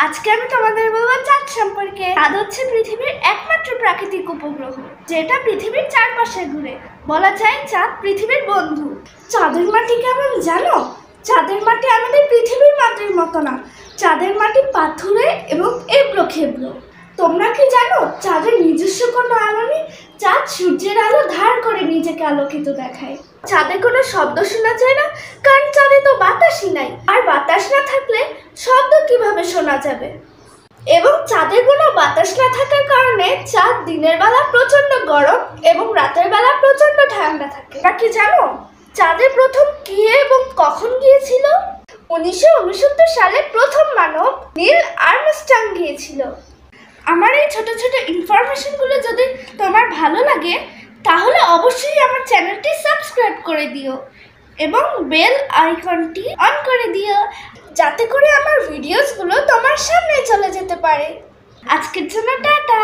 আজকে আমি তোমাদের বলবো চাঁদ সম্পর্কে। চাঁদ হচ্ছে পৃথিবীর একমাত্র প্রাকৃতিক উপগ্রহ যেটা পৃথিবীর চারপাশে ঘুরে। বলা যায় চাঁদ পৃথিবীর বন্ধু। চাঁদের মাটি কেমন জানো? চাঁদের মাটি আমাদের পৃথিবীর মাটির মতো না। চাঁদের মাটি পাথুরে এবং এবড়ো খেবড়ো। তোমরা কি জানো চাঁদের নিজস্ব কোনো আলো নেই? চাঁদ সূর্যের আলো ধার করে নিজেকে আলোকিত দেখায়। চাঁদে কোনো শব্দ শোনা যায় না, কারণ চাঁদে তো বাতাসই নাই। আর বাতাস না থাকলে শব্দ কিভাবে শোনা যাবে? এবং চাঁদে কোনো বাতাস না থাকার কারণে চাঁদ দিনের বেলা প্রচন্ড গরম এবং রাতের বেলা প্রচন্ড ঠান্ডা থাকে। তা কি জানো চাঁদে প্রথম কে এবং কখন গিয়েছিল? 1969 সালে প্রথম মানব নীল আর্মস্ট্রং গিয়েছিল। আমার এই ছোট ছোট ইনফরমেশনগুলো যদি তোমার ভালো লাগে তাহলে অবশ্যই আমার চ্যানেলটি সাবস্ক্রাইব করে দিও এবং বেল আইকনটি অন করে দিও, যাতে করে আমার ভিডিওসগুলো তোমার সামনে চলে যেতে পারে। আজকের জন্য টাটা।